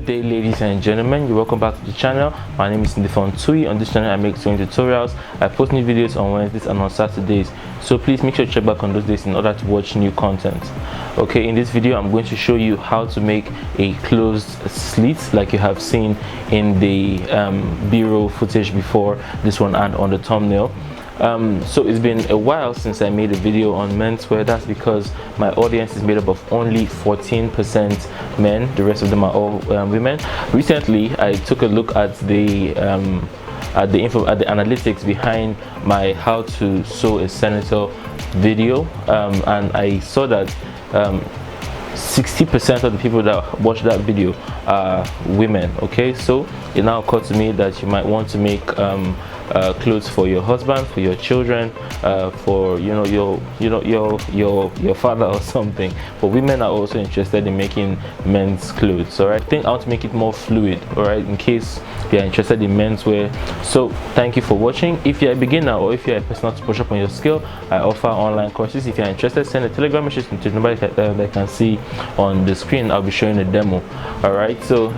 Ladies and gentlemen, you're welcome back to the channel. My name is Ndifon Ntui. On this channel I make sewing tutorials. I post new videos on Wednesdays and on Saturdays, so please make sure to check back on those days in order to watch new content. Okay, in this video I'm going to show you how to make a closed slit like you have seen in the B-roll footage before this one and on the thumbnail. So it's been a while since I made a video on menswear. That's because my audience is made up of only 14% men. The rest of them are all women. Recently I took a look at the analytics behind my how to sew a senator video, and I saw that 60% of the people that watch that video are women. Okay, so it now occurred to me that you might want to make clothes for your husband, for your children, for your father or something. But women are also interested in making men's clothes. All right, I think I want to make it more fluid, all right, in case you are interested in menswear. So thank you for watching. If you're a beginner or if you're a person to push up on your skill, I offer online courses. If you're interested, send a telegram message to the number that can see on the screen. I'll be showing a demo. All right, so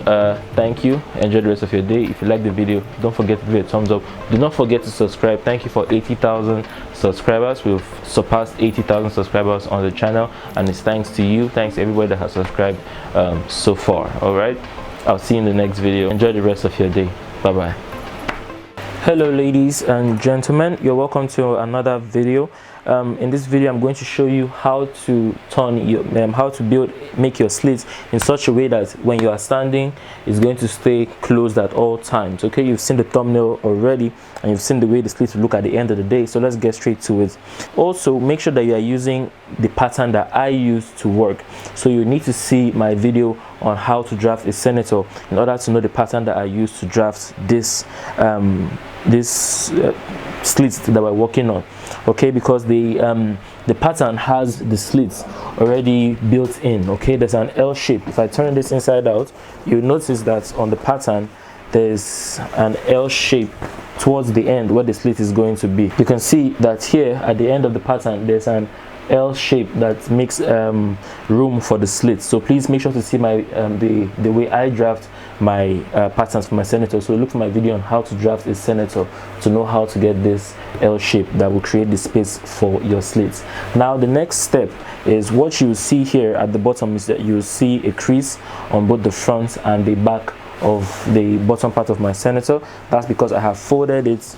thank you. Enjoy the rest of your day. If you like the video, don't forget to give it a thumbs up. Do not forget to subscribe. Thank you for 80,000 subscribers. We've surpassed 80,000 subscribers on the channel, and it's thanks to you. Thanks to everybody that has subscribed so far. All right, I'll see you in the next video. Enjoy the rest of your day. Bye bye. Hello ladies and gentlemen, you're welcome to another video. In this video I'm going to show you how to turn your make your slits in such a way that when you are standing it's going to stay closed at all times. Okay, you've seen the thumbnail already and you've seen the way the slits will look at the end of the day, so let's get straight to it. Also, make sure that you are using the pattern that I use to work. So you need to see my video on how to draft a senator in order to know the pattern that I use to draft this slits that we're working on. Okay, because the pattern has the slits already built in. Okay, there's an L shape. If I turn this inside out, you'll notice that on the pattern there's an L shape towards the end where the slit is going to be. You can see that here at the end of the pattern there's an L shape that makes room for the slit. So please make sure to see my the way I draft my patterns for my senator. So look for my video on how to draft a senator to know how to get this L shape that will create the space for your slits. Now the next step is what you see here at the bottom is that you see a crease on both the front and the back of the bottom part of my senator. That's because I have folded it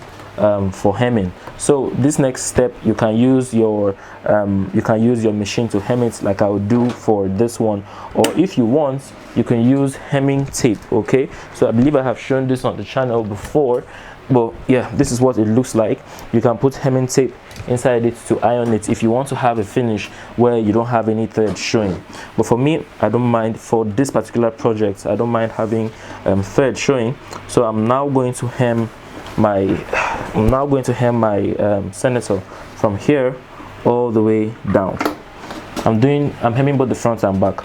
for hemming. So this next step you can use your machine to hem it like I would do for this one, or if you want you can use hemming tape. Okay, so I believe I have shown this on the channel before, but yeah, this is what it looks like. You can put hemming tape inside it to iron it if you want to have a finish where you don't have any thread showing. But for me, I don't mind. For this particular project I don't mind having thread showing. So I'm now going to hem my senator from here all the way down. I'm hemming both the front and back.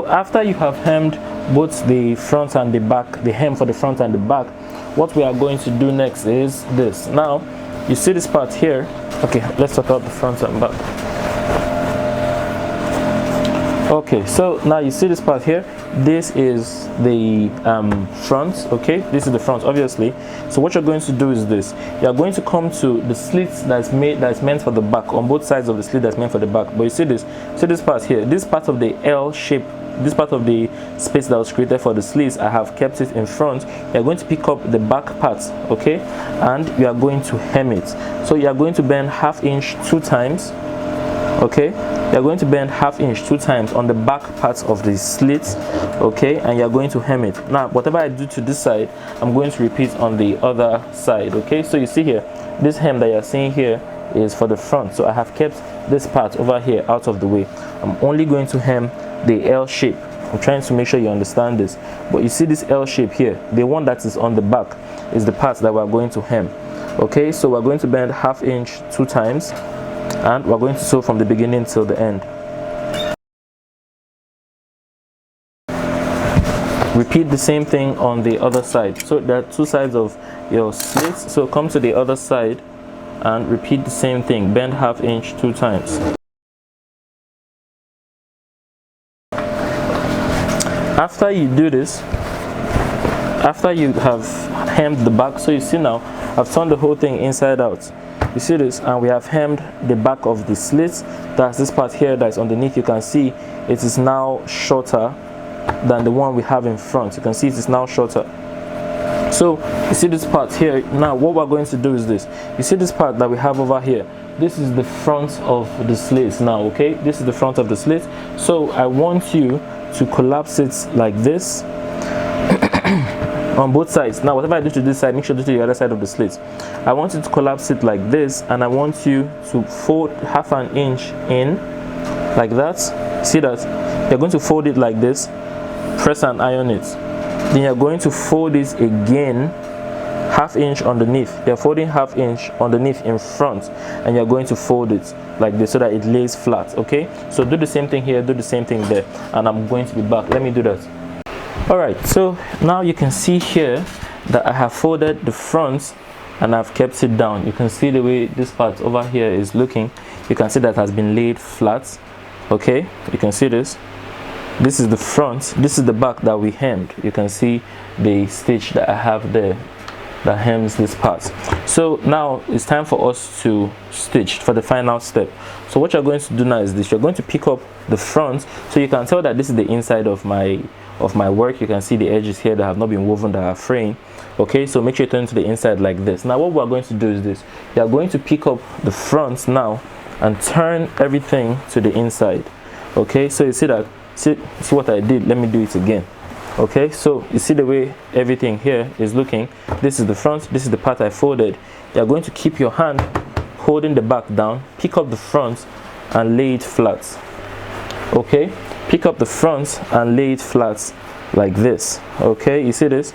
After you have hemmed both the front and the back, the hem for the front and the back, what we are going to do next is this. Now you see this part here. Okay, let's talk about the front and back. Okay, so now you see this part here. This is the front. Okay, this is the front obviously. So what you're going to do is this: you're going to come to the slit that's meant for the back, on both sides of the slit that's meant for the back. But you see this part here, this part of the L shape, this part of the space that was created for the slits, I have kept it in front. You're going to pick up the back part, okay, and you are going to hem it. So you are going to bend 1/2 inch 2 times, okay, you're going to bend 1/2 inch 2 times on the back part of the slit, okay, and you're going to hem it. Now whatever I do to this side, I'm going to repeat on the other side, okay. So you see here, this hem that you're seeing here is for the front, so I have kept this part over here out of the way. I'm only going to hem the L shape. I'm trying to make sure you understand this, but you see this L shape here, the one that is on the back is the part that we're going to hem, okay. So we're going to bend 1/2 inch 2 times, and we're going to sew from the beginning till the end. Repeat the same thing on the other side. So there are 2 sides of your slits, so come to the other side and repeat the same thing, bend 1/2 inch 2 times. After you do this, after you have hemmed the back, so you see now I've turned the whole thing inside out. You see this, and we have hemmed the back of the slit. That's this part here that is underneath. You can see it is now shorter than the one we have in front. You can see it is now shorter. So you see this part here. Now what we're going to do is this. You see this part that we have over here, this is the front of the slit now, okay. This is the front of the slit. So I want you to collapse it like this on both sides. Now whatever I do to this side, make sure to do to the other side of the slit. I want you to collapse it like this, and I want you to fold 1/2 inch in like that. See that? You're going to fold it like this, press and iron it. Then you're going to fold it again 1/2 inch underneath. You're folding 1/2 inch underneath in front, and you're going to fold it like this so that it lays flat, okay. So do the same thing here, do the same thing there, and I'm going to be back. Let me do that. All right, so now you can see here that I have folded the front and I've kept it down. You can see the way this part over here is looking. You can see that has been laid flat, okay. You can see this. This is the front, this is the back that we hemmed. You can see the stitch that I have there that hems this part. So now it's time for us to stitch for the final step. So what you're going to do now is this. You're going to pick up the front, so you can tell that this is the inside of my work. You can see the edges here that have not been woven, that are fraying, okay. So make sure you turn to the inside like this. Now what we're going to do is this. You're going to pick up the front now and turn everything to the inside, okay. So you see that, see what I did. Let me do it again, okay. So you see the way everything here is looking. This is the front, this is the part I folded. You're going to keep your hand holding the back down, pick up the front and lay it flat, okay. Pick up the front and lay it flat like this, okay. You see this?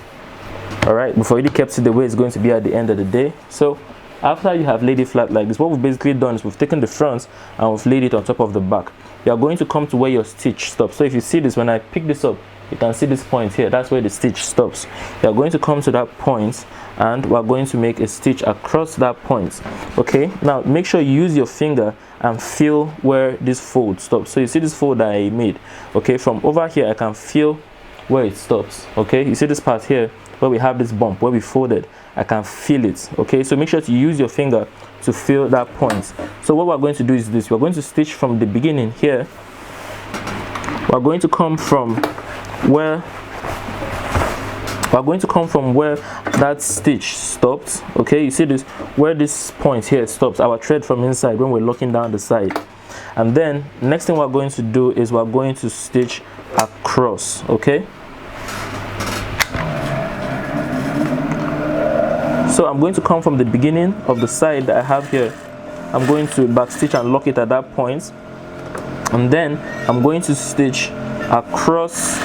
All right, before you kept it the way it's going to be at the end of the day. So after you have laid it flat like this, what we've basically done is we've taken the front and we've laid it on top of the back. You are going to come to where your stitch stops. So if you see this, when I pick this up, you can see this point here, that's where the stitch stops. You are going to come to that point and we're going to make a stitch across that point, okay. Now make sure you use your finger and feel where this fold stops. So you see this fold that I made, okay. From over here I can feel where it stops, okay. You see this part here where we have this bump where we folded, I can feel it, okay. So make sure to use your finger to feel that point. So what we're going to do is this. We're going to stitch from the beginning here. We're going to come from where that stitch stopped, okay. You see this, where this point here stops, our thread from inside when we're locking down the side. And then next thing we're going to do is we're going to stitch across, okay. So I'm going to come from the beginning of the side that I have here. I'm going to back stitch and lock it at that point, and then I'm going to stitch across.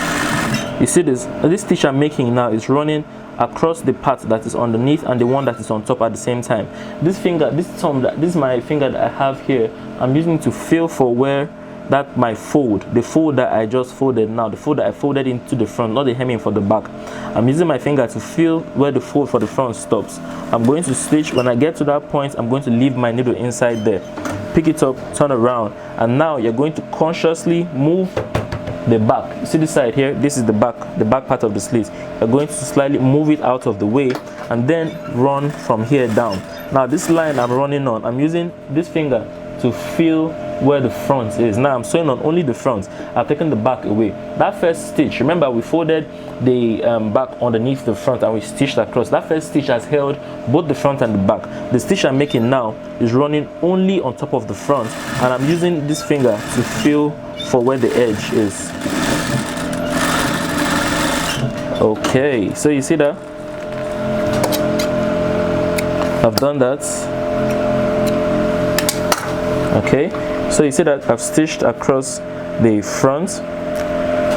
You see this stitch I'm making now is running across the part that is underneath and the one that is on top at the same time. This finger, this is my finger that I have here. I'm using to feel for where that my fold, the fold that I just folded now, the fold that I folded into the front, not the hemming for the back. I'm using my finger to feel where the fold for the front stops. I'm going to stitch. When I get to that point, I'm going to leave my needle inside there, pick it up, turn around, and now you're going to consciously move the back. You see this side here, this is the back part of the slit. You're going to slightly move it out of the way and then run from here down. Now this line I'm running on, I'm using this finger to feel where the front is. Now I'm sewing on only the front. I've taken the back away. That first stitch, remember we folded the back underneath the front and we stitched across. That first stitch has held both the front and the back. The stitch I'm making now is running only on top of the front, and I'm using this finger to feel for where the edge is. Okay, so you see that I've done that. Okay, so you see that I've stitched across the front.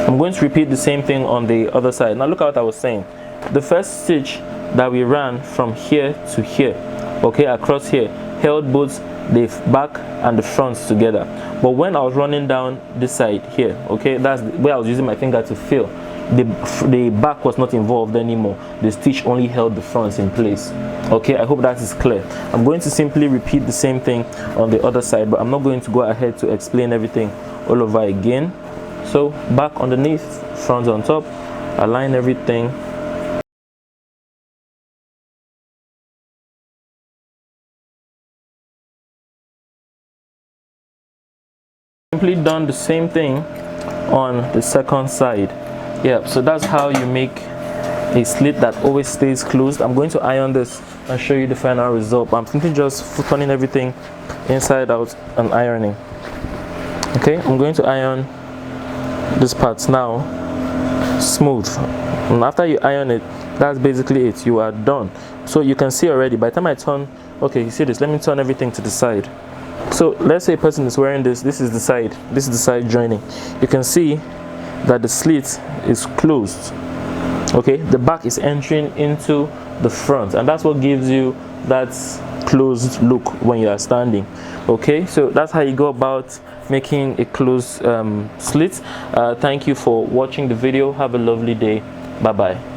I'm going to repeat the same thing on the other side. Now look at what I was saying. The first stitch that we ran from here to here, okay, across here, held both the back and the fronts together. But when I was running down this side here, okay, that's where I was using my finger to feel. The back was not involved anymore. The stitch only held the fronts in place. Okay, I hope that is clear. I'm going to simply repeat the same thing on the other side, but I'm not going to go ahead to explain everything all over again. So back underneath, front on top, align everything. Simply done the same thing on the second side. Yeah, so that's how you make a slit that always stays closed. I'm going to iron this and show you the final result. I'm thinking just turning everything inside out and ironing. Okay, I'm going to iron this part now smooth, and after you iron it, that's basically it. You are done. So you can see already by the time I turn, okay, you see this, let me turn everything to the side. So let's say a person is wearing this is the side, this is the side joining. You can see that the slit is closed. Okay, the back is entering into the front, and that's what gives you that closed look when you are standing. Okay, so that's how you go about making a closed slit. Thank you for watching the video. Have a lovely day. Bye bye.